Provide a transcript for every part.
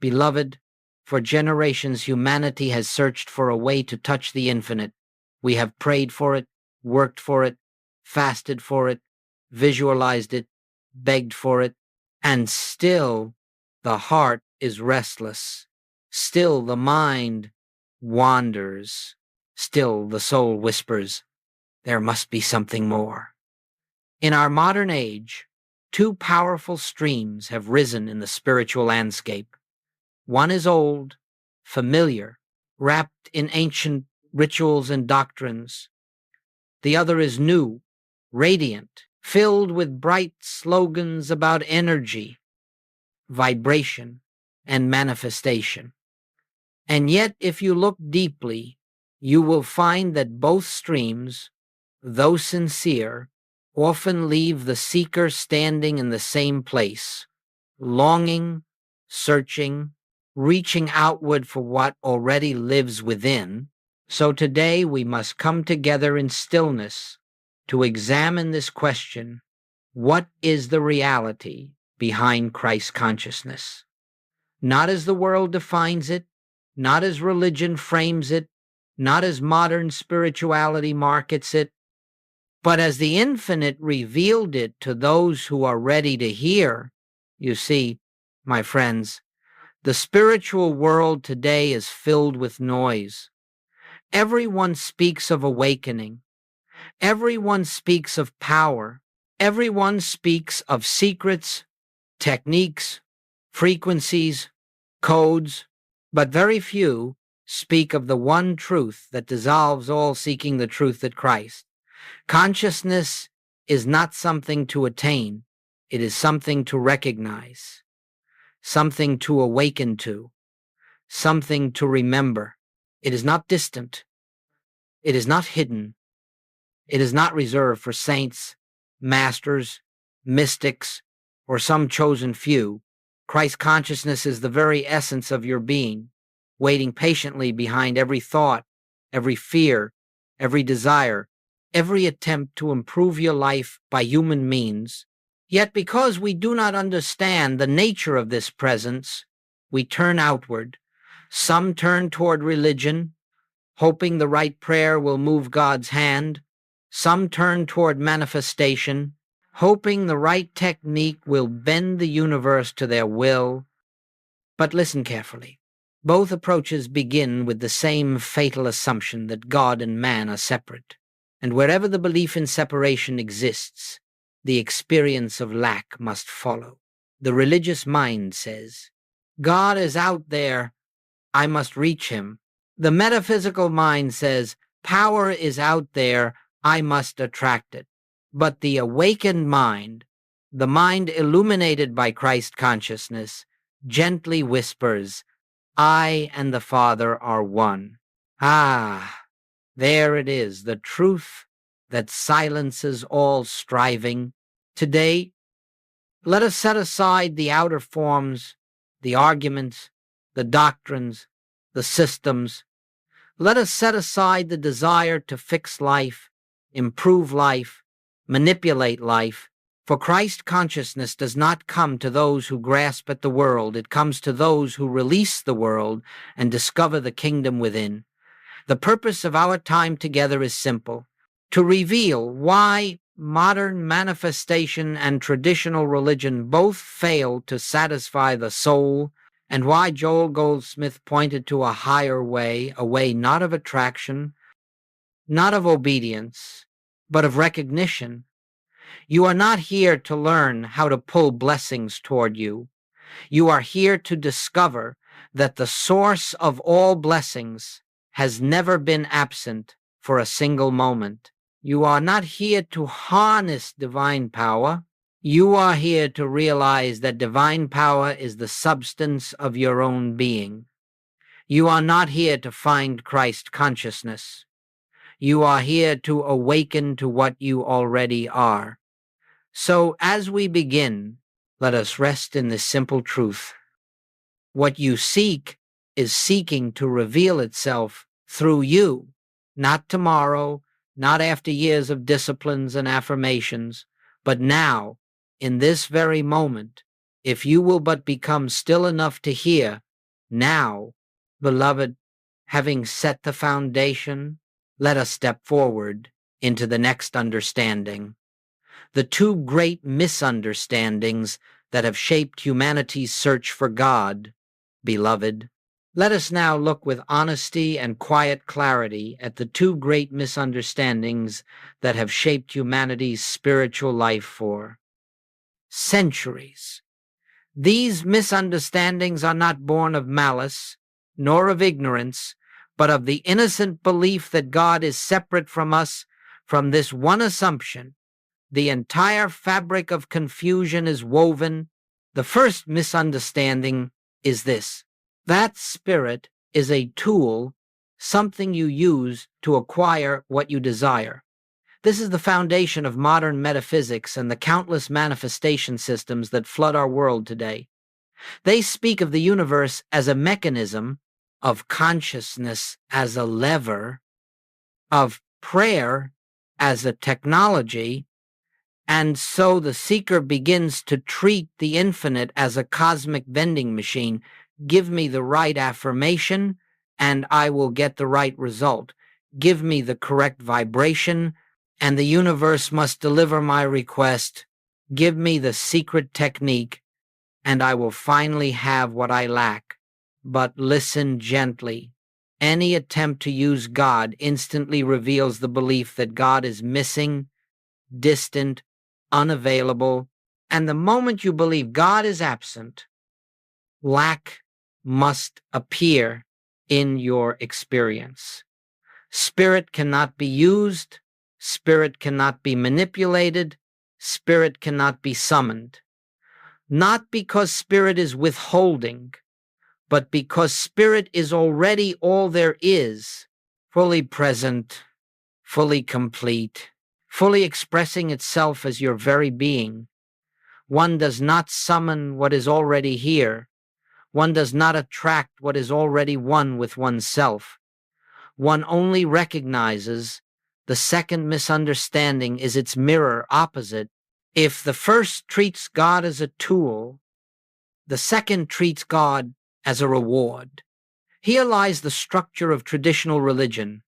Beloved, for generations humanity has searched for a way to touch the infinite. We have prayed for it, worked for it, fasted for it, visualized it, begged for it, and still the heart is restless. Still the mind wanders. Still the soul whispers, there must be something more. In our modern age, two powerful streams have risen in the spiritual landscape. One is old, familiar, wrapped in ancient rituals and doctrines. The other is new, radiant, filled with bright slogans about energy, vibration, and manifestation. And yet, if you look deeply, you will find that both streams, though sincere, often leave the seeker standing in the same place, longing, searching, reaching outward for what already lives within. So today we must come together in stillness to examine this question: what is the reality behind Christ consciousness? Not as the world defines it, not as religion frames it, not as modern spirituality markets it, but as the infinite revealed it to those who are ready to hear. You see, my friends, the spiritual world today is filled with noise. Everyone speaks of awakening. Everyone speaks of power. Everyone speaks of secrets, techniques, frequencies, codes, but very few speak of the one truth that dissolves all seeking the truth at Christ. Consciousness is not something to attain. It is something to recognize, something to awaken to, something to remember. It is not distant. It is not hidden. It is not reserved for saints, masters, mystics, or some chosen few. Christ consciousness is the very essence of your being, waiting patiently behind every thought, every fear, every desire, every attempt to improve your life by human means. Yet because we do not understand the nature of this presence, we turn outward. Some turn toward religion, hoping the right prayer will move God's hand. Some turn toward manifestation, hoping the right technique will bend the universe to their will. But listen carefully. Both approaches begin with the same fatal assumption that God and man are separate. And wherever the belief in separation exists, the experience of lack must follow. The religious mind says, God is out there, I must reach him. The metaphysical mind says, power is out there, I must attract it. But the awakened mind, the mind illuminated by Christ consciousness, gently whispers, I and the Father are one. Ah, there it is, the truth that silences all striving. Today, let us set aside the outer forms, the arguments, the doctrines, the systems. Let us set aside the desire to fix life, improve life, manipulate life. For Christ consciousness does not come to those who grasp at the world. It comes to those who release the world and discover the kingdom within. The purpose of our time together is simple: to reveal why modern manifestation and traditional religion both fail to satisfy the soul, and why Joel Goldsmith pointed to a higher way, a way not of attraction, not of obedience, but of recognition. You are not here to learn how to pull blessings toward you. You are here to discover that the source of all blessings has never been absent for a single moment. You are not here to harness divine power. You are here to realize that divine power is the substance of your own being. You are not here to find Christ consciousness. You are here to awaken to what you already are. So as we begin, let us rest in this simple truth. What you seek is seeking to reveal itself through you, not tomorrow, not after years of disciplines and affirmations, but now, in this very moment, if you will but become still enough to hear, Now, beloved, having set the foundation, let us step forward into the next understanding. The two great misunderstandings that have shaped humanity's search for God, beloved. Let us now look with honesty and quiet clarity at the two great misunderstandings that have shaped humanity's spiritual life for centuries. These misunderstandings are not born of malice, nor of ignorance, but of the innocent belief that God is separate from us. From this one assumption, the entire fabric of confusion is woven. The first misunderstanding is this: that spirit is a tool, something you use to acquire what you desire. This is the foundation of modern metaphysics and the countless manifestation systems that flood our world today. They speak of the universe as a mechanism, of consciousness as a lever, of prayer as a technology, and so the seeker begins to treat the infinite as a cosmic vending machine. Give me the right affirmation, and I will get the right result. Give me the correct vibration, and the universe must deliver my request. Give me the secret technique, and I will finally have what I lack. But listen gently. Any attempt to use God instantly reveals the belief that God is missing, distant, unavailable, and the moment you believe God is absent, lack must appear in your experience. Spirit cannot be used, spirit cannot be manipulated, spirit cannot be summoned. Not because spirit is withholding, but because spirit is already all there is, fully present, fully complete, fully expressing itself as your very being. One does not summon what is already here. One does not attract what is already one with oneself. One only recognizes. The second misunderstanding is its mirror opposite. If the first treats God as a tool, the second treats God as a reward. Here lies the structure of traditional religion.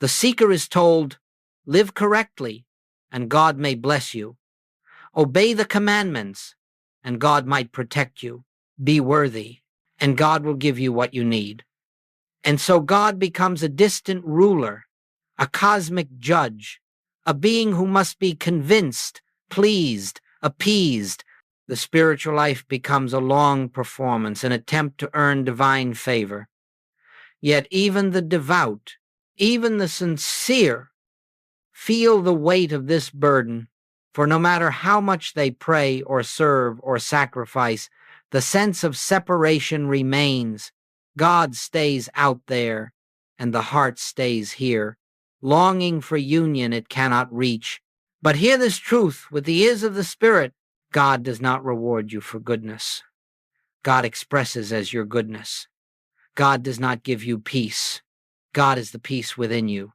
The seeker is told, live correctly, and God may bless you. Obey the commandments, and God might protect you. Be worthy, and God will give you what you need. And so God becomes a distant ruler, a cosmic judge, a being who must be convinced, pleased, appeased. The spiritual life becomes a long performance, an attempt to earn divine favor. Yet even the devout, even the sincere, feel the weight of this burden, for no matter how much they pray or serve or sacrifice, the sense of separation remains. God stays out there, and the heart stays here, longing for union it cannot reach. But hear this truth with the ears of the Spirit: God does not reward you for goodness. God expresses as your goodness. God does not give you peace. God is the peace within you.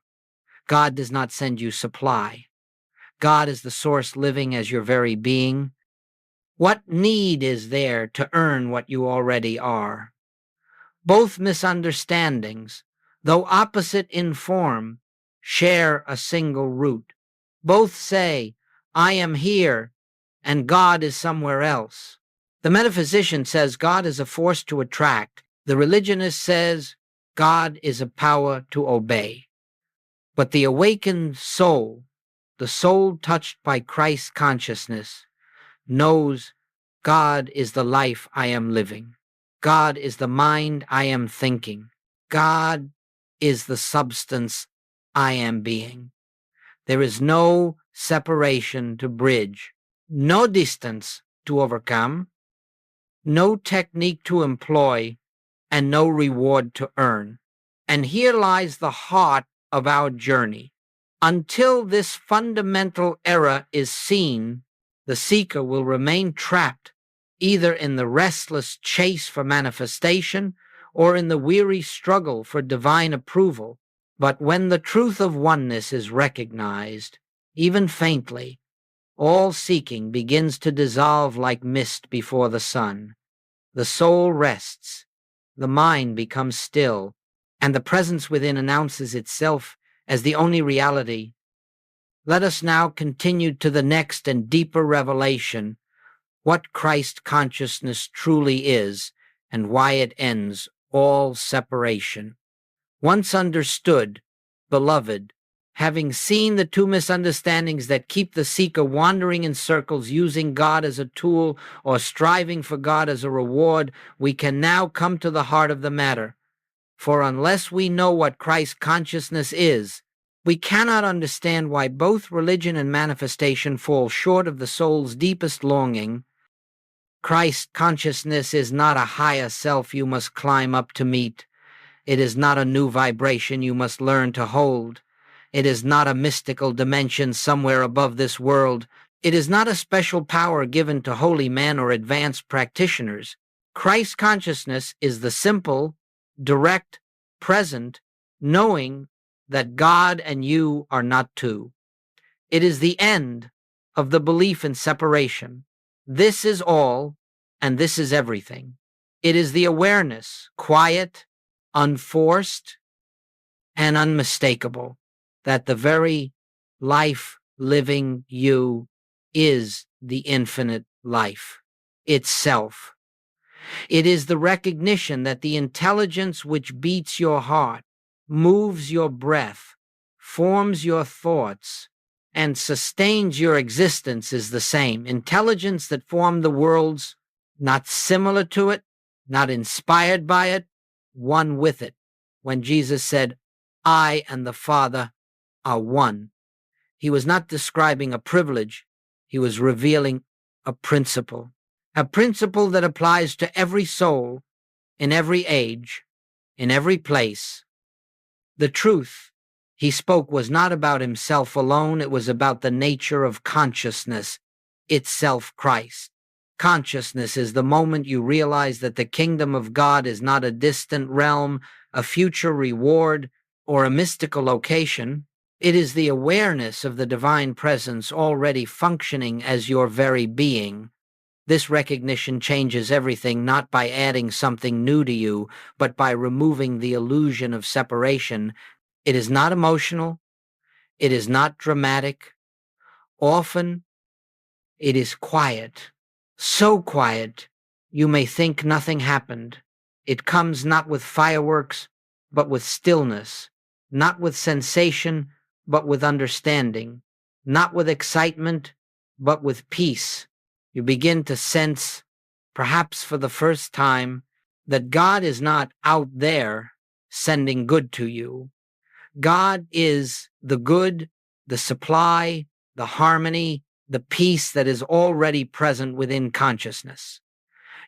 God does not send you supply. God is the source living as your very being. What need is there to earn what you already are? Both misunderstandings, though opposite in form, share a single root. Both say, I am here, and God is somewhere else. The metaphysician says God is a force to attract. The religionist says God is a power to obey. But the awakened soul, the soul touched by Christ's consciousness, knows God is the life I am living. God is the mind I am thinking. God is the substance I am being. There is no separation to bridge, no distance to overcome, no technique to employ, and no reward to earn. And here lies the heart of our journey. Until this fundamental error is seen, the seeker will remain trapped either in the restless chase for manifestation or in the weary struggle for divine approval. But when the truth of oneness is recognized, even faintly, all seeking begins to dissolve like mist before the sun. The soul rests. the mind becomes still, and the presence within announces itself as the only reality. Let us now continue to the next and deeper revelation, what Christ consciousness truly is and why it ends all separation. Once understood, beloved, having seen the two misunderstandings that keep the seeker wandering in circles, using God as a tool or striving for God as a reward, we can now come to the heart of the matter. For unless we know what Christ consciousness is, we cannot understand why both religion and manifestation fall short of the soul's deepest longing. Christ consciousness is not a higher self you must climb up to meet. It is not a new vibration you must learn to hold. It is not a mystical dimension somewhere above this world. It is not a special power given to holy men or advanced practitioners. Christ consciousness is the simple, direct, present, knowing that God and you are not two. It is the end of the belief in separation. This is all, and this is everything. It is the awareness, quiet, unforced, and unmistakable, that the very life-living you is the infinite life itself. It is the recognition that the intelligence which beats your heart, moves your breath, forms your thoughts, and sustains your existence is the same. Intelligence that formed the worlds, not similar to it, not inspired by it, one with it. When Jesus said, I and the Father are one, he was not describing a privilege, he was revealing a principle that applies to every soul, in every age, in every place. The truth he spoke was not about himself alone, it was about the nature of consciousness, itself Christ. Consciousness is the moment you realize that the kingdom of God is not a distant realm, a future reward, or a mystical location. It is the awareness of the divine presence already functioning as your very being. This recognition changes everything, not by adding something new to you, but by removing the illusion of separation. It is not emotional. It is not dramatic. Often, it is quiet. So quiet, you may think nothing happened. It comes not with fireworks, but with stillness, not with sensation, but with understanding, not with excitement, but with peace. You begin to sense, perhaps for the first time, that God is not out there sending good to you. God is the good, the supply, the harmony, the peace that is already present within consciousness.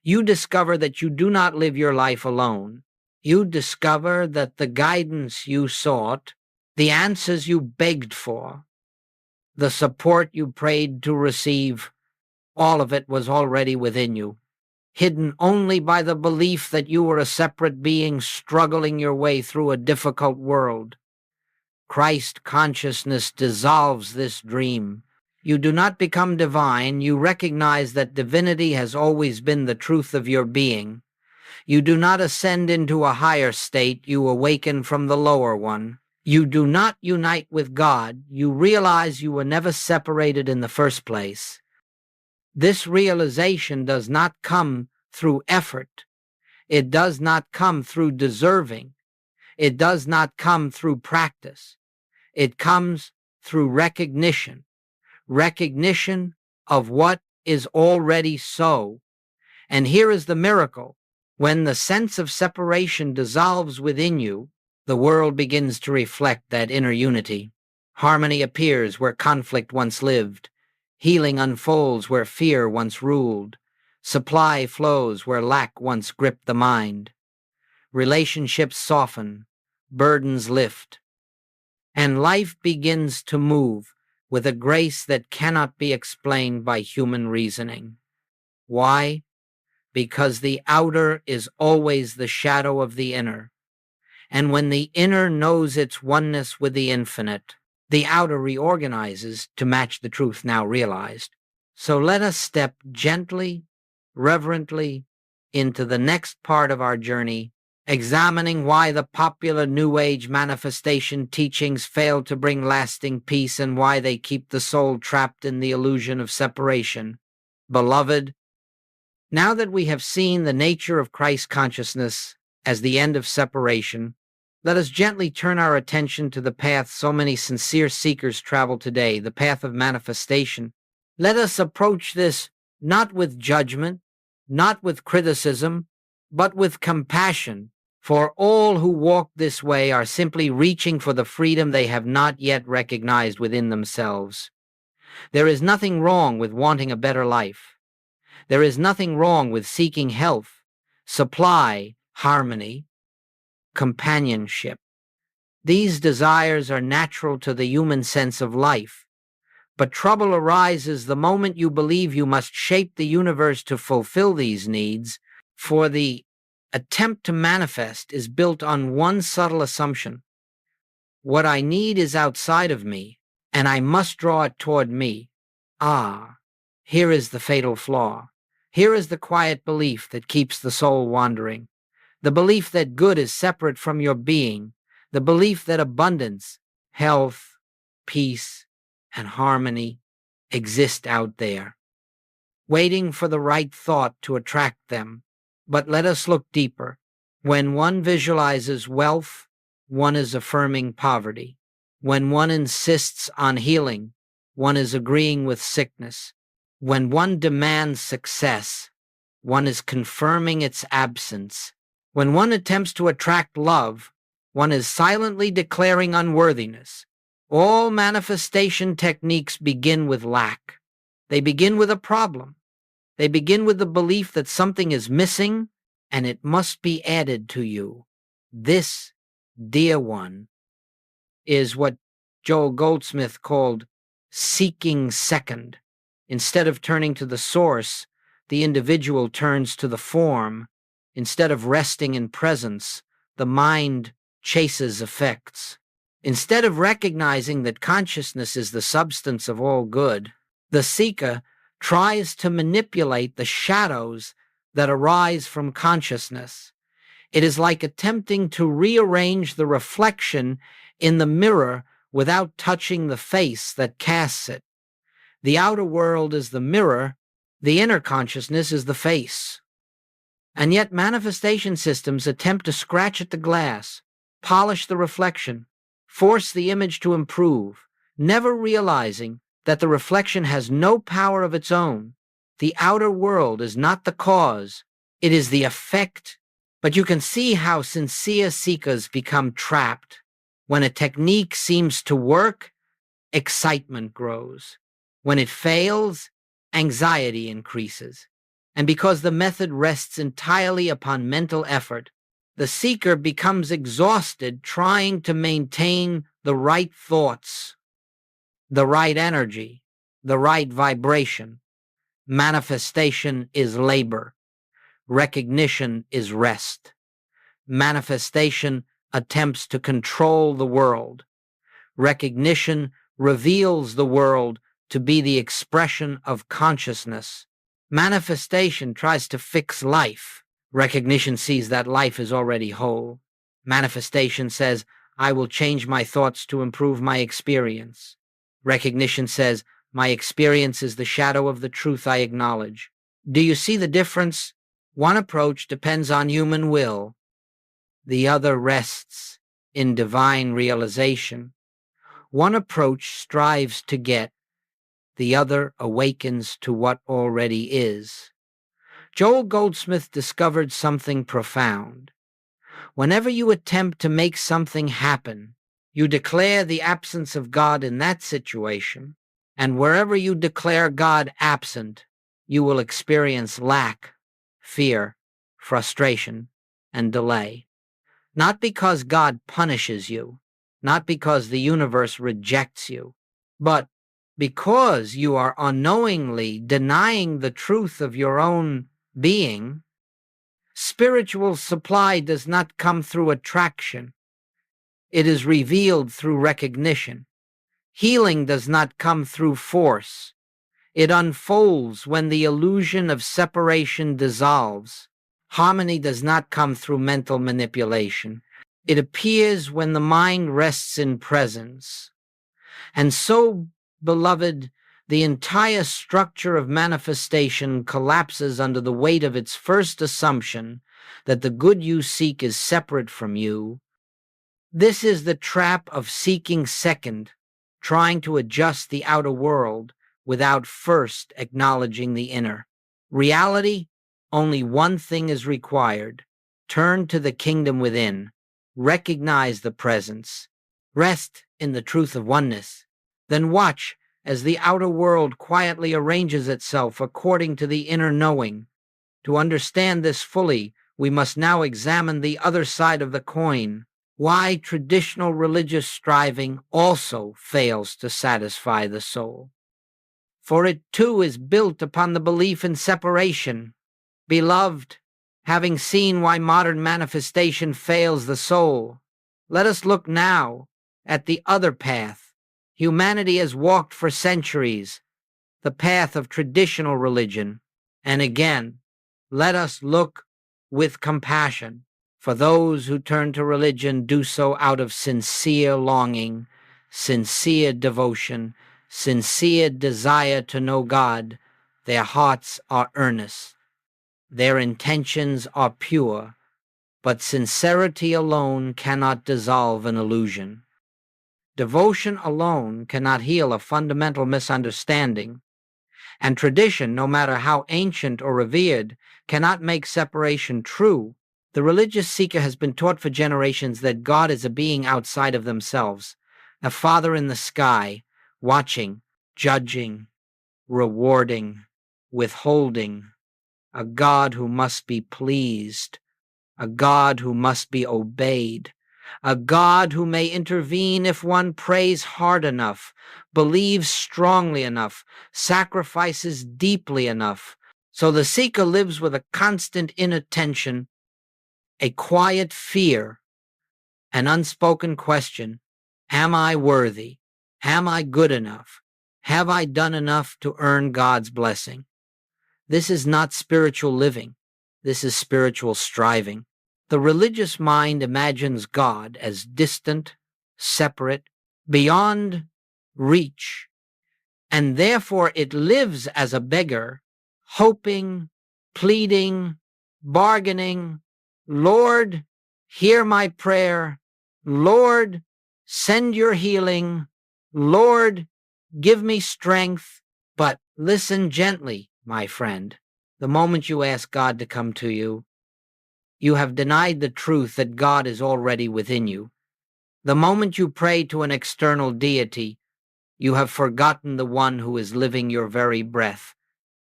You discover that you do not live your life alone. You discover that the guidance you sought, the answers you begged for, the support you prayed to receive, all of it was already within you, hidden only by the belief that you were a separate being struggling your way through a difficult world. Christ consciousness dissolves this dream. You do not become divine. You recognize that divinity has always been the truth of your being. You do not ascend into a higher state. You awaken from the lower one. You do not unite with God. You realize you were never separated in the first place. This realization does not come through effort. It does not come through deserving. It does not come through practice. It comes through recognition of what is already so. And here is the miracle. When the sense of separation dissolves within you, the world begins to reflect that inner unity. Harmony appears where conflict once lived. Healing unfolds where fear once ruled. Supply flows where lack once gripped the mind. Relationships soften. Burdens lift. And life begins to move with a grace that cannot be explained by human reasoning. Why? Because the outer is always the shadow of the inner. And when the inner knows its oneness with the infinite, the outer reorganizes to match the truth now realized. So let us step gently, reverently, into the next part of our journey, examining why the popular New Age manifestation teachings fail to bring lasting peace and why they keep the soul trapped in the illusion of separation. Beloved, now that we have seen the nature of Christ consciousness as the end of separation, let us gently turn our attention to the path so many sincere seekers travel today, the path of manifestation. Let us approach this not with judgment, not with criticism, but with compassion, for all who walk this way are simply reaching for the freedom they have not yet recognized within themselves. There is nothing wrong with wanting a better life. There is nothing wrong with seeking health, supply, harmony, companionship. These desires are natural to the human sense of life. But trouble arises the moment you believe you must shape the universe to fulfill these needs, for the attempt to manifest is built on one subtle assumption. What I need is outside of me, and I must draw it toward me. Ah, here is the fatal flaw. Here is the quiet belief that keeps the soul wandering. The belief that good is separate from your being. The belief that abundance, health, peace, and harmony exist out there, waiting for the right thought to attract them. But let us look deeper. When one visualizes wealth, one is affirming poverty. When one insists on healing, one is agreeing with sickness. When one demands success, one is confirming its absence. When one attempts to attract love, one is silently declaring unworthiness. All manifestation techniques begin with lack. They begin with a problem. They begin with the belief that something is missing and it must be added to you. This, dear one, is what Joel Goldsmith called seeking second. Instead of turning to the source, the individual turns to the form. Instead of resting in presence, the mind chases effects. Instead of recognizing that consciousness is the substance of all good, the seeker tries to manipulate the shadows that arise from consciousness. It is like attempting to rearrange the reflection in the mirror without touching the face that casts it. The outer world is the mirror, the inner consciousness is the face. And yet manifestation systems attempt to scratch at the glass, polish the reflection, force the image to improve, never realizing that the reflection has no power of its own. The outer world is not the cause, it is the effect. But you can see how sincere seekers become trapped. When a technique seems to work, excitement grows. When it fails, anxiety increases. And because the method rests entirely upon mental effort, the seeker becomes exhausted trying to maintain the right thoughts, the right energy, the right vibration. Manifestation is labor. Recognition is rest. Manifestation attempts to control the world. Recognition reveals the world to be the expression of consciousness. Manifestation tries to fix life. Recognition sees that life is already whole. Manifestation says, I will change my thoughts to improve my experience. Recognition says, my experience is the shadow of the truth I acknowledge. Do you see the difference? One approach depends on human will. The other rests in divine realization. One approach strives to get. The other awakens to what already is. Joel Goldsmith discovered something profound. Whenever you attempt to make something happen, you declare the absence of God in that situation, and wherever you declare God absent, you will experience lack, fear, frustration, and delay. Not because God punishes you, not because the universe rejects you, but because you are unknowingly denying the truth of your own being. Spiritual supply does not come through attraction. It is revealed through recognition. Healing does not come through force. It unfolds when the illusion of separation dissolves. Harmony does not come through mental manipulation. It appears when the mind rests in presence. And so, beloved, the entire structure of manifestation collapses under the weight of its first assumption that the good you seek is separate from you. This is the trap of seeking second, trying to adjust the outer world without first acknowledging the inner. Reality, only one thing is required. Turn to the kingdom within. Recognize the presence. Rest in the truth of oneness. Then watch as the outer world quietly arranges itself according to the inner knowing. To understand this fully, we must now examine the other side of the coin. Why traditional religious striving also fails to satisfy the soul. For it too is built upon the belief in separation. Beloved, having seen why modern manifestation fails the soul, let us look now at the other path humanity has walked for centuries, the path of traditional religion. And again, let us look with compassion. For those who turn to religion do so out of sincere longing, sincere devotion, sincere desire to know God. Their hearts are earnest. Their intentions are pure, but sincerity alone cannot dissolve an illusion. Devotion alone cannot heal a fundamental misunderstanding, and tradition, no matter how ancient or revered, cannot make separation true. The religious seeker has been taught for generations that God is a being outside of themselves, a father in the sky, watching, judging, rewarding, withholding, a God who must be pleased, a God who must be obeyed, a God who may intervene if one prays hard enough, believes strongly enough, sacrifices deeply enough. So the seeker lives with a constant inattention, a quiet fear, an unspoken question: am I worthy? Am I good enough? Have I done enough to earn God's blessing? This is not spiritual living. This is spiritual striving. The religious mind imagines God as distant, separate, beyond reach, and therefore it lives as a beggar, hoping, pleading, bargaining. Lord, hear my prayer. Lord, send your healing. Lord, give me strength. But listen gently, my friend. The moment you ask God to come to you, you have denied the truth that God is already within you. The moment you pray to an external deity, you have forgotten the one who is living your very breath.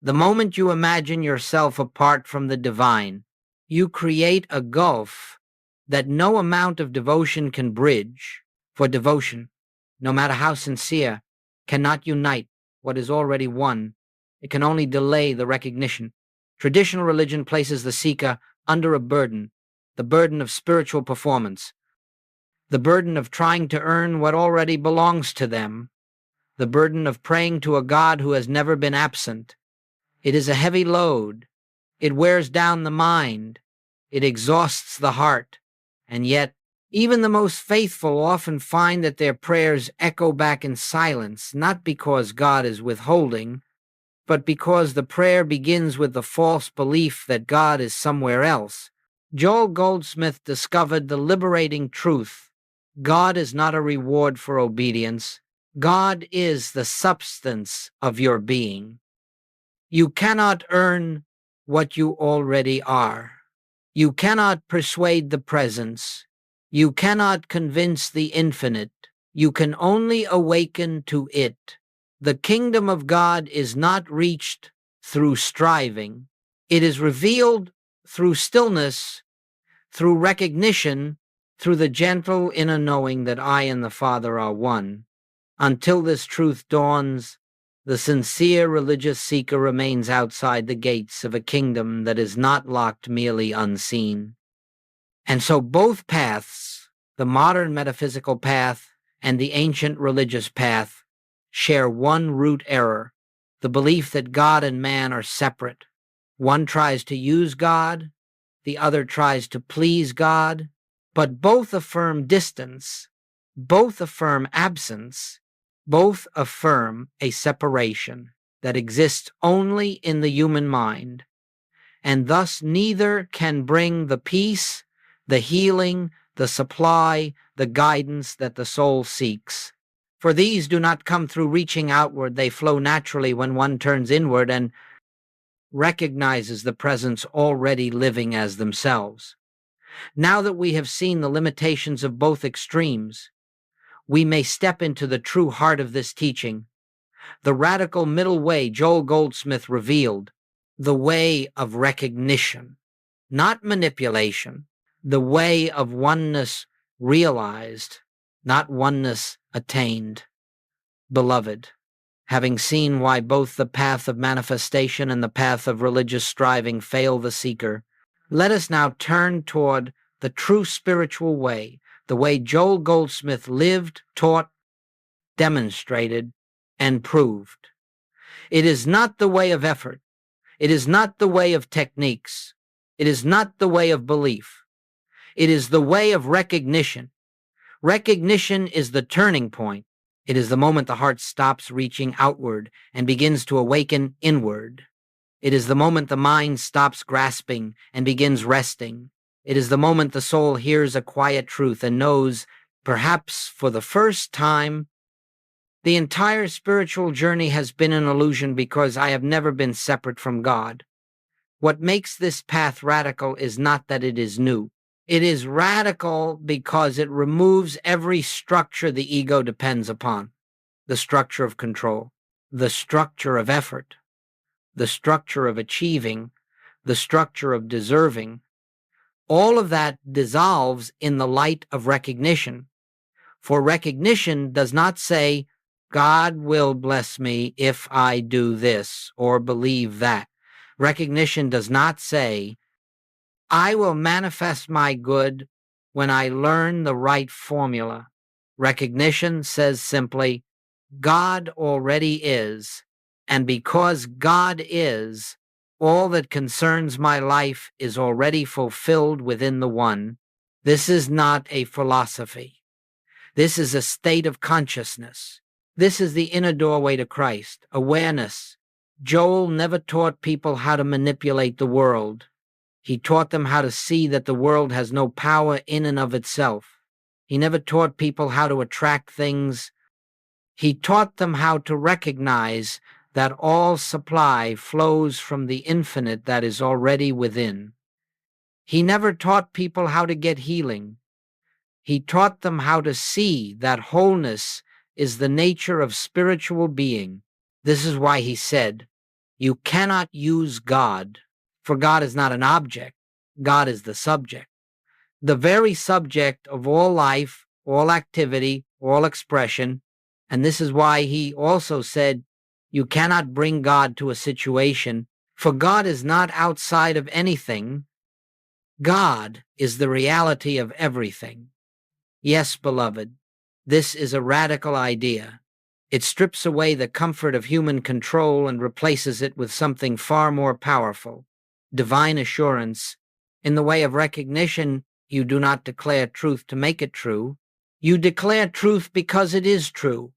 The moment you imagine yourself apart from the divine, you create a gulf that no amount of devotion can bridge. For devotion, no matter how sincere, cannot unite what is already one. It can only delay the recognition. Traditional religion places the seeker under a burden, the burden of spiritual performance, the burden of trying to earn what already belongs to them, the burden of praying to a God who has never been absent. It is a heavy load. It wears down the mind. It exhausts the heart. And yet, even the most faithful often find that their prayers echo back in silence, not because God is withholding, but because the prayer begins with the false belief that God is somewhere else. Joel Goldsmith discovered the liberating truth: God is not a reward for obedience. God is the substance of your being. You cannot earn what you already are. You cannot persuade the presence. You cannot convince the infinite. You can only awaken to it. The kingdom of God is not reached through striving. It is revealed through stillness, through recognition, through the gentle inner knowing that I and the Father are one. Until this truth dawns, the sincere religious seeker remains outside the gates of a kingdom that is not locked merely unseen. And so both paths, the modern metaphysical path and the ancient religious path, share one root error: the belief that God and man are separate. One tries to use God, the other tries to please God, but both affirm distance, both affirm absence, both affirm a separation that exists only in the human mind, and thus neither can bring the peace, the healing, the supply, the guidance that the soul seeks. For these do not come through reaching outward, they flow naturally when one turns inward and recognizes the presence already living as themselves. Now that we have seen the limitations of both extremes, we may step into the true heart of this teaching, the radical middle way Joel Goldsmith revealed, the way of recognition, not manipulation, the way of oneness realized, not oneness attained. Beloved, having seen why both the path of manifestation and the path of religious striving fail the seeker, let us now turn toward the true spiritual way, the way Joel Goldsmith lived, taught, demonstrated, and proved. It is not the way of effort. It is not the way of techniques. It is not the way of belief. It is the way of recognition. Recognition is the turning point. It is the moment the heart stops reaching outward and begins to awaken inward. It is the moment the mind stops grasping and begins resting. It is the moment the soul hears a quiet truth and knows, perhaps for the first time, the entire spiritual journey has been an illusion because I have never been separate from God. What makes this path radical is not that it is new. It is radical because it removes every structure the ego depends upon. The structure of control, the structure of effort, the structure of achieving, the structure of deserving. All of that dissolves in the light of recognition. For recognition does not say, God will bless me if I do this or believe that. Recognition does not say, I will manifest my good when I learn the right formula. Recognition says simply, God already is, and because God is, all that concerns my life is already fulfilled within the One. This is not a philosophy. This is a state of consciousness. This is the inner doorway to Christ, awareness. Joel never taught people how to manipulate the world. He taught them how to see that the world has no power in and of itself. He never taught people how to attract things. He taught them how to recognize that all supply flows from the infinite that is already within. He never taught people how to get healing. He taught them how to see that wholeness is the nature of spiritual being. This is why he said, you cannot use God, for God is not an object. God is the subject. The very subject of all life, all activity, all expression. And this is why he also said, you cannot bring God to a situation, for God is not outside of anything. God is the reality of everything. Yes, beloved, this is a radical idea. It strips away the comfort of human control and replaces it with something far more powerful, divine assurance. In the way of recognition, you do not declare truth to make it true. You declare truth because it is true.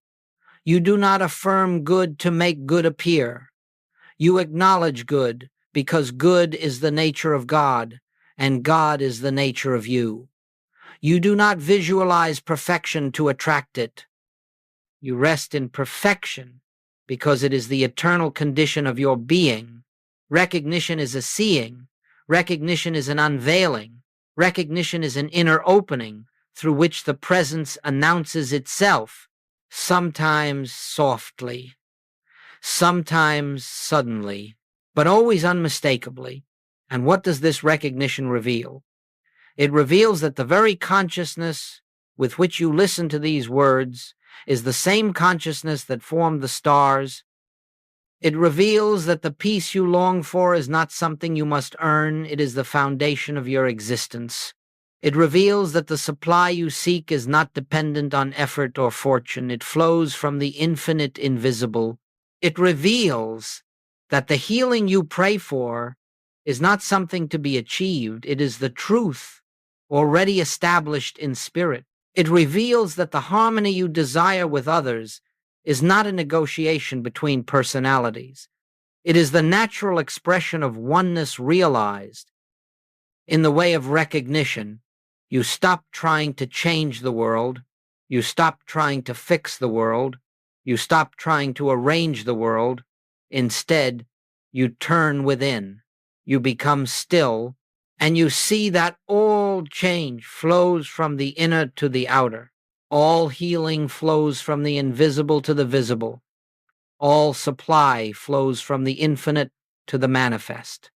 You do not affirm good to make good appear. You acknowledge good because good is the nature of God, and God is the nature of you. You do not visualize perfection to attract it. You rest in perfection because it is the eternal condition of your being. Recognition is a seeing. Recognition is an unveiling. Recognition is an inner opening through which the presence announces itself, sometimes softly, sometimes suddenly, but always unmistakably. And what does this recognition reveal? It reveals that the very consciousness with which you listen to these words is the same consciousness that formed the stars. It reveals that the peace you long for is not something you must earn, it is the foundation of your existence. It reveals that the supply you seek is not dependent on effort or fortune, it flows from the infinite invisible. It reveals that the healing you pray for is not something to be achieved. It is the truth already established in spirit. It reveals that the harmony you desire with others is not a negotiation between personalities. It is the natural expression of oneness realized in the way of recognition. You stop trying to change the world. You stop trying to fix the world. You stop trying to arrange the world. Instead, you turn within. You become still, and you see that all change flows from the inner to the outer. All healing flows from the invisible to the visible. All supply flows from the infinite to the manifest.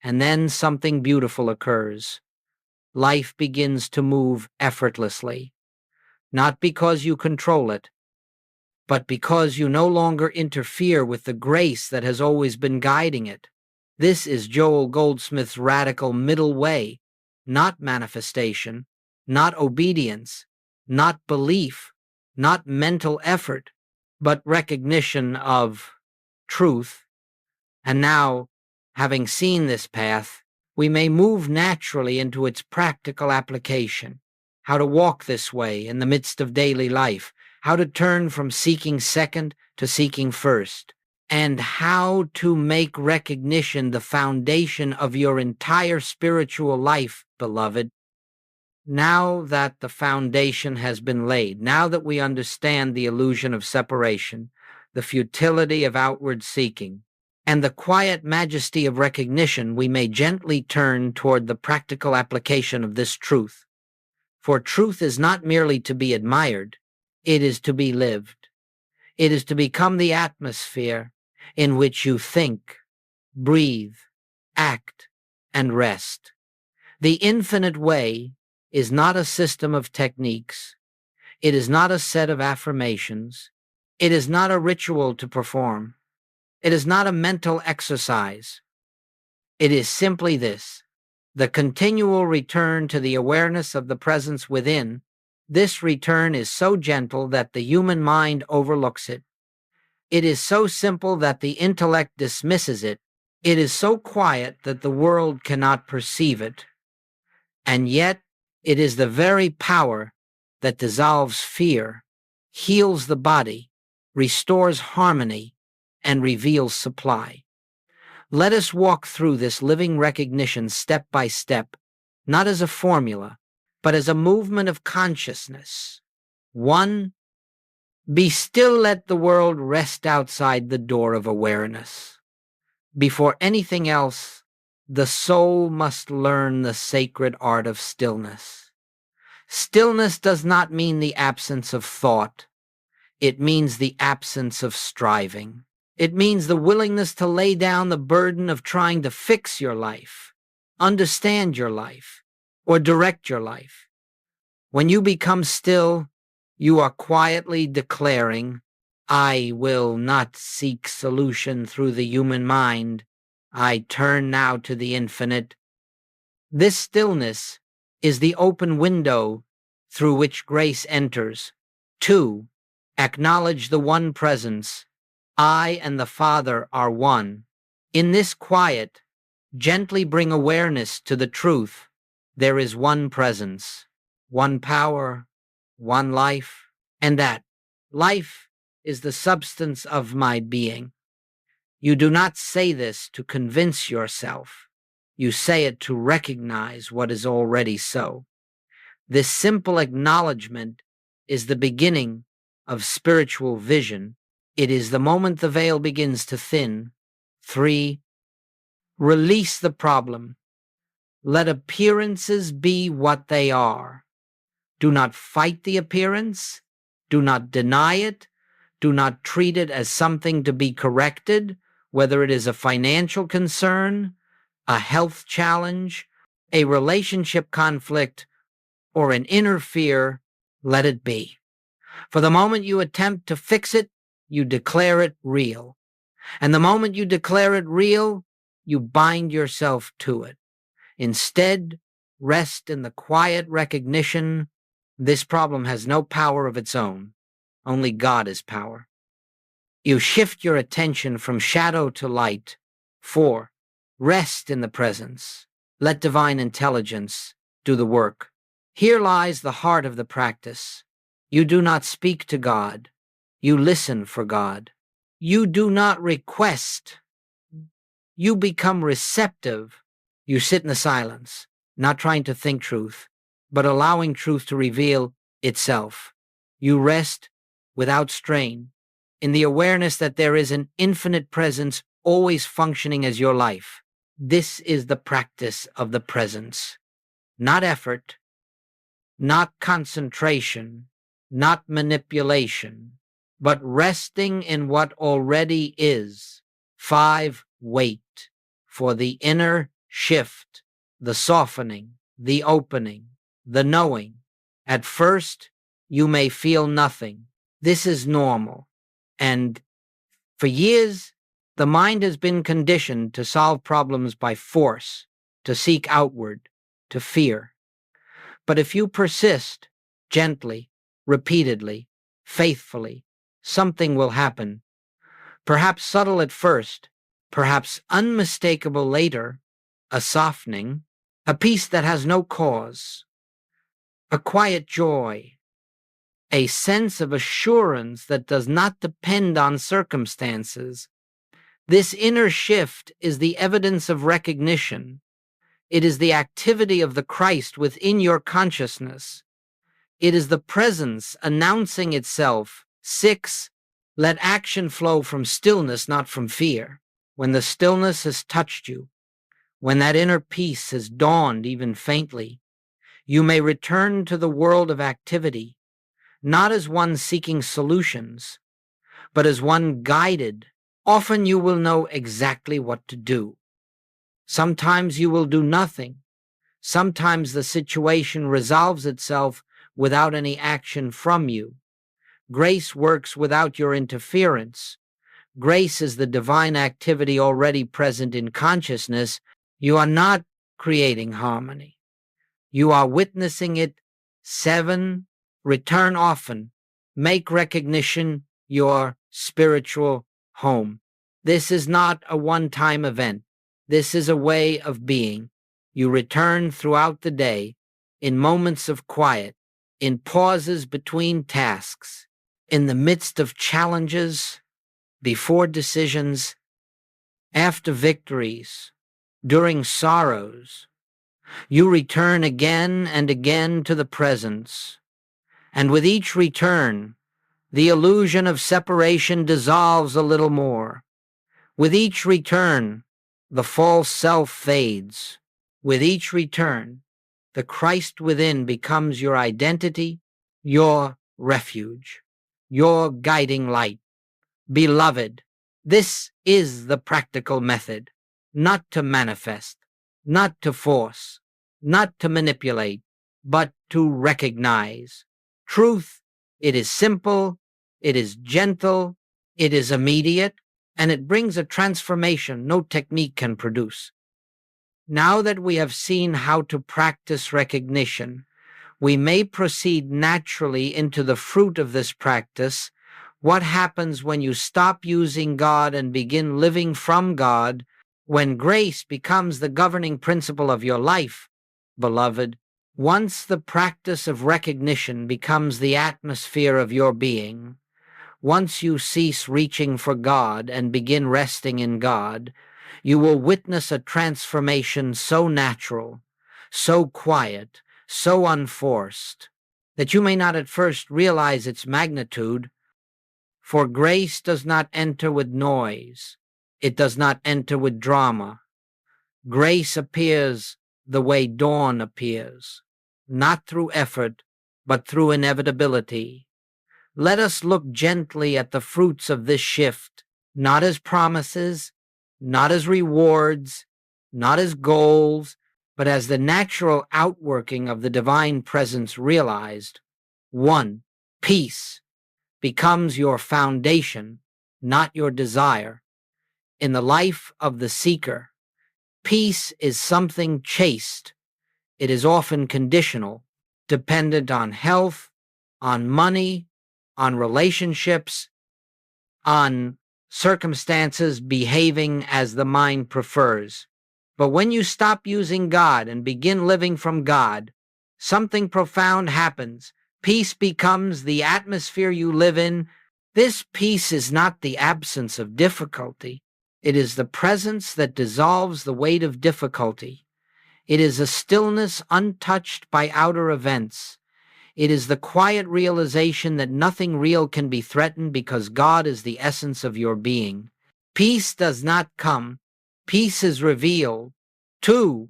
And then something beautiful occurs. Life begins to move effortlessly, not because you control it, but because you no longer interfere with the grace that has always been guiding it. This is Joel Goldsmith's radical middle way, not manifestation, not obedience, not belief, not mental effort, but recognition of truth. And now, having seen this path, we may move naturally into its practical application. How to walk this way in the midst of daily life, how to turn from seeking second to seeking first, and how to make recognition the foundation of your entire spiritual life, beloved. Now that the foundation has been laid, now that we understand the illusion of separation, the futility of outward seeking, and the quiet majesty of recognition, we may gently turn toward the practical application of this truth. For truth is not merely to be admired, it is to be lived. It is to become the atmosphere in which you think, breathe, act, and rest. The infinite way is not a system of techniques. It is not a set of affirmations. It is not a ritual to perform. It is not a mental exercise. It is simply this: the continual return to the awareness of the presence within. This return is so gentle that the human mind overlooks it. It is so simple that the intellect dismisses it. It is so quiet that the world cannot perceive it. And yet, it is the very power that dissolves fear, heals the body, restores harmony, and reveals supply. Let us walk through this living recognition step by step, not as a formula, but as a movement of consciousness. 1. Be still, let the world rest outside the door of awareness. Before anything else, the soul must learn the sacred art of stillness. Stillness does not mean the absence of thought. It means the absence of striving. It means the willingness to lay down the burden of trying to fix your life, understand your life, or direct your life. When you become still, you are quietly declaring, I will not seek solution through the human mind. I turn now to the infinite. This stillness is the open window through which grace enters. 2. Acknowledge the one presence. I and the Father are one. In this quiet, gently bring awareness to the truth. There is one presence, one power, one life, and that life is the substance of my being. You do not say this to convince yourself. You say it to recognize what is already so. This simple acknowledgement is the beginning of spiritual vision. It is the moment the veil begins to thin. 3. Release the problem. Let appearances be what they are. Do not fight the appearance. Do not deny it. Do not treat it as something to be corrected, whether it is a financial concern, a health challenge, a relationship conflict, or an inner fear. Let it be. For the moment you attempt to fix it, you declare it real. And the moment you declare it real, you bind yourself to it. Instead, rest in the quiet recognition, this problem has no power of its own. Only God is power. You shift your attention from shadow to light. 4. Rest in the presence. Let divine intelligence do the work. Here lies the heart of the practice. You do not speak to God. You listen for God. You do not request. You become receptive. You sit in the silence, not trying to think truth, but allowing truth to reveal itself. You rest without strain, in the awareness that there is an infinite presence always functioning as your life. This is the practice of the presence. Not effort, not concentration, not manipulation, but resting in what already is. 5. Wait for the inner shift, the softening, the opening, the knowing. At first, you may feel nothing. This is normal. And for years, the mind has been conditioned to solve problems by force, to seek outward, to fear. But if you persist, gently, repeatedly, faithfully, something will happen. Perhaps subtle at first, perhaps unmistakable later, a softening, a peace that has no cause, a quiet joy, a sense of assurance that does not depend on circumstances. This inner shift is the evidence of recognition. It is the activity of the Christ within your consciousness. It is the presence announcing itself. 6. Let action flow from stillness, not from fear. When the stillness has touched you, when that inner peace has dawned even faintly, you may return to the world of activity, not as one seeking solutions, but as one guided. Often you will know exactly what to do. Sometimes you will do nothing. Sometimes the situation resolves itself without any action from you. Grace works without your interference. Grace is the divine activity already present in consciousness. You are not creating harmony. You are witnessing it. 7. Return often. Make recognition your spiritual home. This is not a one-time event. This is a way of being. You return throughout the day, in moments of quiet, in pauses between tasks, in the midst of challenges, before decisions, after victories, during sorrows. You return again and again to the presence, and with each return, the illusion of separation dissolves a little more. With each return, the false self fades. With each return, the Christ within becomes your identity, your refuge, your guiding light. Beloved, this is the practical method, not to manifest, not to force, not to manipulate, but to recognize. Truth, it is simple, it is gentle, it is immediate, and it brings a transformation no technique can produce. Now that we have seen how to practice recognition, we may proceed naturally into the fruit of this practice. What happens when you stop using God and begin living from God, when grace becomes the governing principle of your life? Beloved, once the practice of recognition becomes the atmosphere of your being, once you cease reaching for God and begin resting in God, you will witness a transformation so natural, so quiet, so unforced, that you may not at first realize its magnitude. For grace does not enter with noise. It does not enter with drama. Grace appears the way dawn appears, not through effort, but through inevitability. Let us look gently at the fruits of this shift, not as promises, not as rewards, not as goals, but as the natural outworking of the divine presence realized. 1. Peace becomes your foundation, not your desire. In the life of the seeker, peace is something chaste. It is often conditional, dependent on health, on money, on relationships, on circumstances behaving as the mind prefers. But when you stop using God and begin living from God, something profound happens. Peace becomes the atmosphere you live in. This peace is not the absence of difficulty. It is the presence that dissolves the weight of difficulty. It is a stillness untouched by outer events. It is the quiet realization that nothing real can be threatened because God is the essence of your being. Peace does not come. Peace is revealed. 2.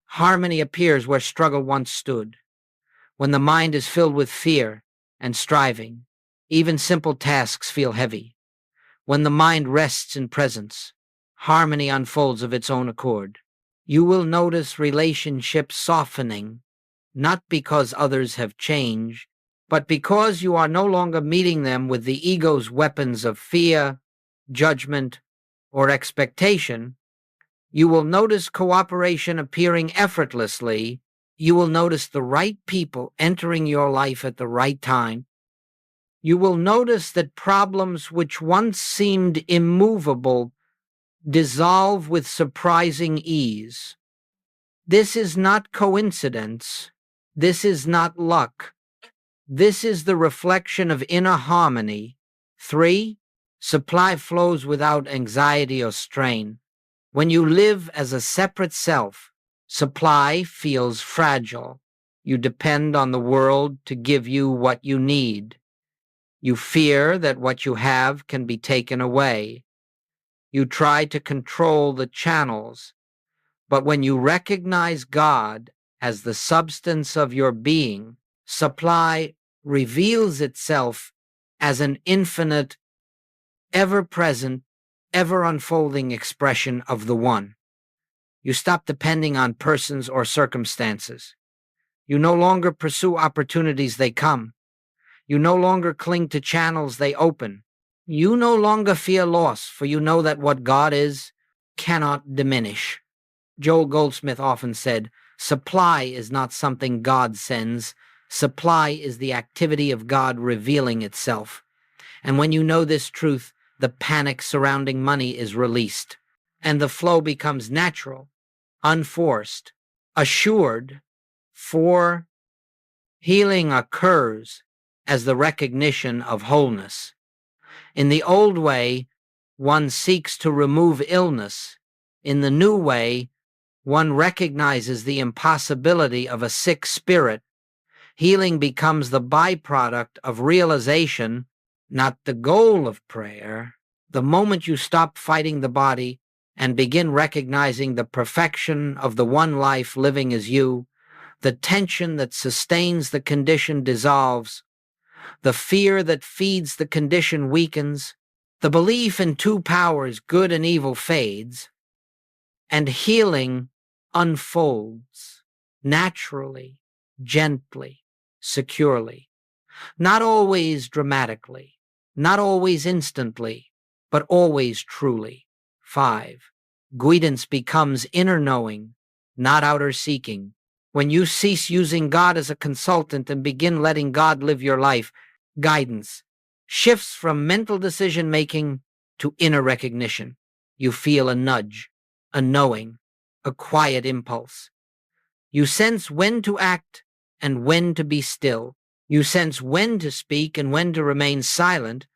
Harmony appears where struggle once stood. When the mind is filled with fear and striving, even simple tasks feel heavy. When the mind rests in presence, harmony unfolds of its own accord. You will notice relationships softening, not because others have changed, but because you are no longer meeting them with the ego's weapons of fear, judgment, or expectation. You will notice cooperation appearing effortlessly. You will notice the right people entering your life at the right time. You will notice that problems which once seemed immovable dissolve with surprising ease. This is not coincidence. This is not luck. This is the reflection of inner harmony. 3. Supply flows without anxiety or strain. When you live as a separate self, supply feels fragile. You depend on the world to give you what you need. You fear that what you have can be taken away. You try to control the channels. But when you recognize God as the substance of your being, supply reveals itself as an infinite, ever-present, ever-unfolding expression of the One. You stop depending on persons or circumstances. You no longer pursue opportunities, they come. You no longer cling to channels, they open. You no longer fear loss, for you know that what God is cannot diminish. Joel Goldsmith often said, "Supply is not something God sends. Supply is the activity of God revealing itself." And when you know this truth, the panic surrounding money is released, and the flow becomes natural, unforced, assured. 4. Healing occurs as the recognition of wholeness. In the old way, one seeks to remove illness. In the new way, one recognizes the impossibility of a sick spirit. Healing becomes the byproduct of realization, not the goal of prayer. The moment you stop fighting the body and begin recognizing the perfection of the one life living as you, the tension that sustains the condition dissolves. The fear that feeds the condition weakens. The belief in two powers, good and evil, fades. And healing unfolds naturally, gently, securely. Not always dramatically, not always instantly, but always truly. 5. Guidance becomes inner knowing, not outer seeking. When you cease using God as a consultant and begin letting God live your life, guidance shifts from mental decision-making to inner recognition. You feel a nudge, a knowing, a quiet impulse. You sense when to act and when to be still. You sense when to speak and when to remain silent.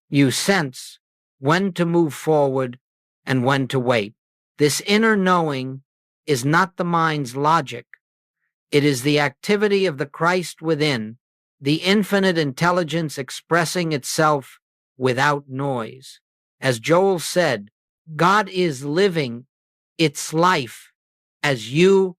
You sense when to move forward and when to wait. This inner knowing is not the mind's logic. It is the activity of the Christ within, the infinite intelligence expressing itself without noise. As Joel said, God is living its life as you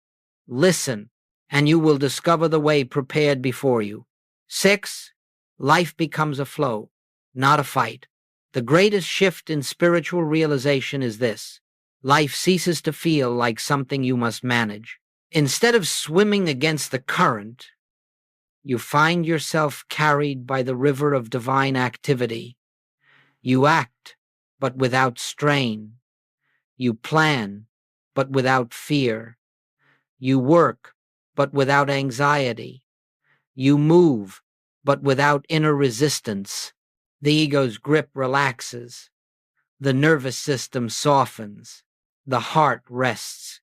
listen, and you will discover the way prepared before you. 6. Life becomes a flow, not a fight. The greatest shift in spiritual realization is this: life ceases to feel like something you must manage. Instead of swimming against the current, you find yourself carried by the river of divine activity. You act, but without strain. You plan, but without fear. You work, but without anxiety. You move, but without inner resistance. The ego's grip relaxes. The nervous system softens. the heart rests,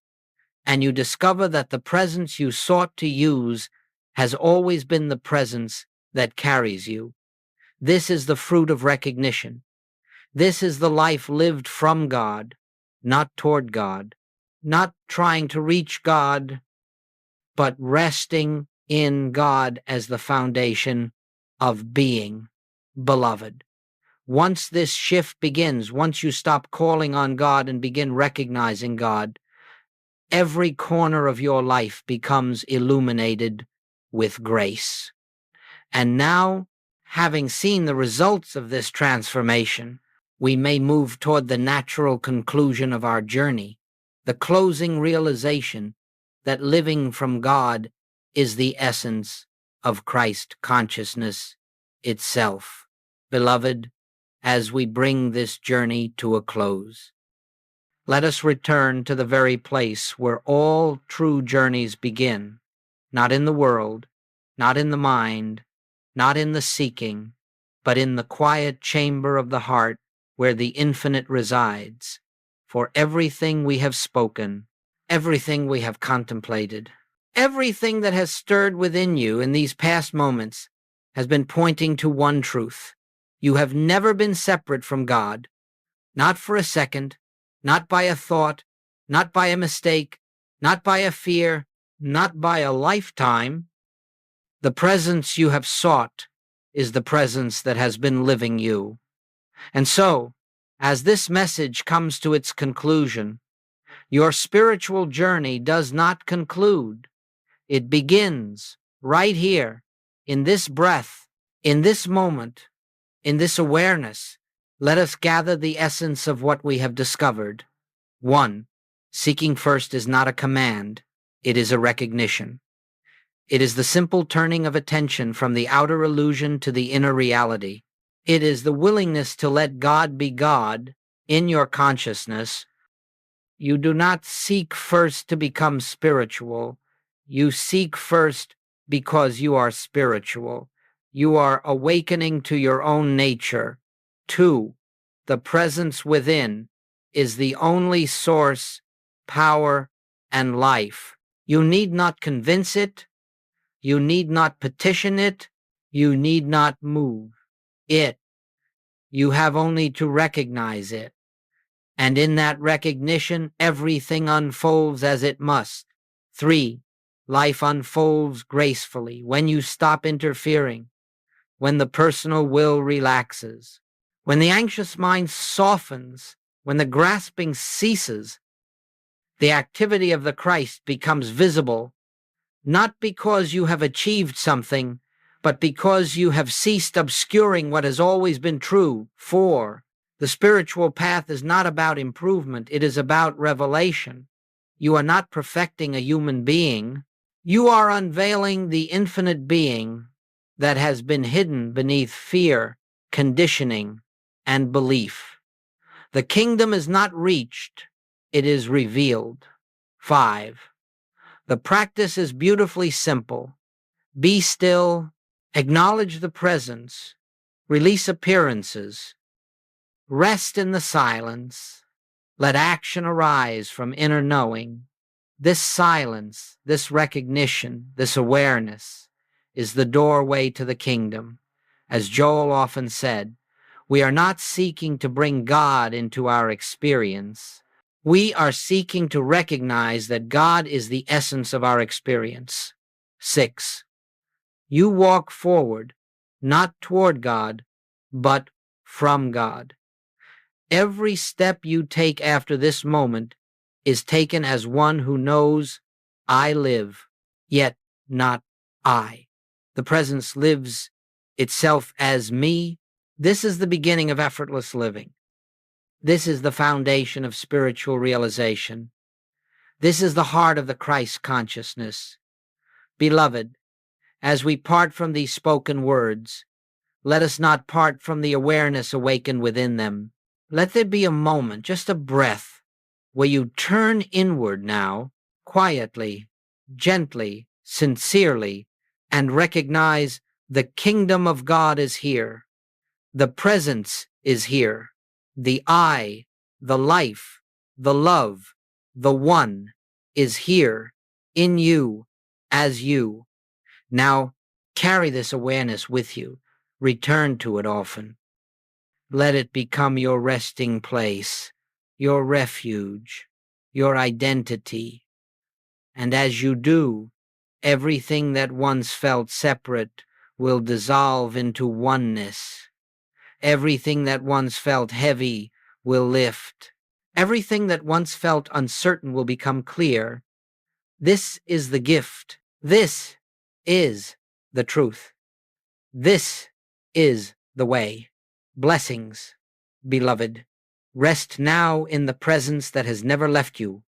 and you discover that the presence you sought to use has always been the presence that carries you. This is the fruit of recognition. This is the life lived from God, not toward God, not trying to reach God, but resting in God as the foundation of being. Beloved, once this shift begins, once you stop calling on God and begin recognizing God, every corner of your life becomes illuminated with grace. And now, having seen the results of this transformation, we may move toward the natural conclusion of our journey, the closing realization that living from God is the essence of Christ consciousness itself. Beloved, as we bring this journey to a close, let us return to the very place where all true journeys begin, not in the world, not in the mind, not in the seeking, but in the quiet chamber of the heart where the infinite resides. For everything we have spoken, everything we have contemplated, everything that has stirred within you in these past moments has been pointing to one truth. You have never been separate from God, not for a second, not by a thought, not by a mistake, not by a fear, not by a lifetime. The presence you have sought is the presence that has been living you. And so, as this message comes to its conclusion, your spiritual journey does not conclude. It begins right here, in this breath, in this moment, in this awareness. Let us gather the essence of what we have discovered. 1. Seeking first is not a command, it is a recognition. It is the simple turning of attention from the outer illusion to the inner reality. It is the willingness to let God be God in your consciousness. You do not seek first to become spiritual. You seek first because you are spiritual. You are awakening to your own nature. 2. The presence within is the only source, power, and life. You need not convince it. You need not petition it. You need not move it. You have only to recognize it. And in that recognition, everything unfolds as it must. 3. Life unfolds gracefully when you stop interfering, when the personal will relaxes, when the anxious mind softens, when the grasping ceases. The activity of the Christ becomes visible, not because you have achieved something, but because you have ceased obscuring what has always been true. 4. The spiritual path is not about improvement, it is about revelation. You are not perfecting a human being. You are unveiling the infinite being that has been hidden beneath fear, conditioning, and belief. The kingdom is not reached, it is revealed. 5. The practice is beautifully simple. Be still, acknowledge the presence, release appearances, rest in the silence, let action arise from inner knowing. This silence, this recognition, this awareness is the doorway to the kingdom. As Joel often said, we are not seeking to bring God into our experience. We are seeking to recognize that God is the essence of our experience. 6. You walk forward, not toward God, but from God. Every step you take after this moment is taken as one who knows, I live, yet not I. The presence lives itself as me. This is the beginning of effortless living. This is the foundation of spiritual realization. This is the heart of the Christ consciousness. Beloved, as we part from these spoken words, let us not part from the awareness awakened within them. Let there be a moment, just a breath, where you turn inward now, quietly, gently, sincerely, and recognize the kingdom of God is here. The presence is here. The I, the life, the love, the one, is here, in you, as you. Now, carry this awareness with you. Return to it often. Let it become your resting place, your refuge, your identity. And as you do, everything that once felt separate will dissolve into oneness. Everything that once felt heavy will lift. Everything that once felt uncertain will become clear. This is the gift. This is the truth. This is the way. Blessings, beloved. Rest now in the presence that has never left you.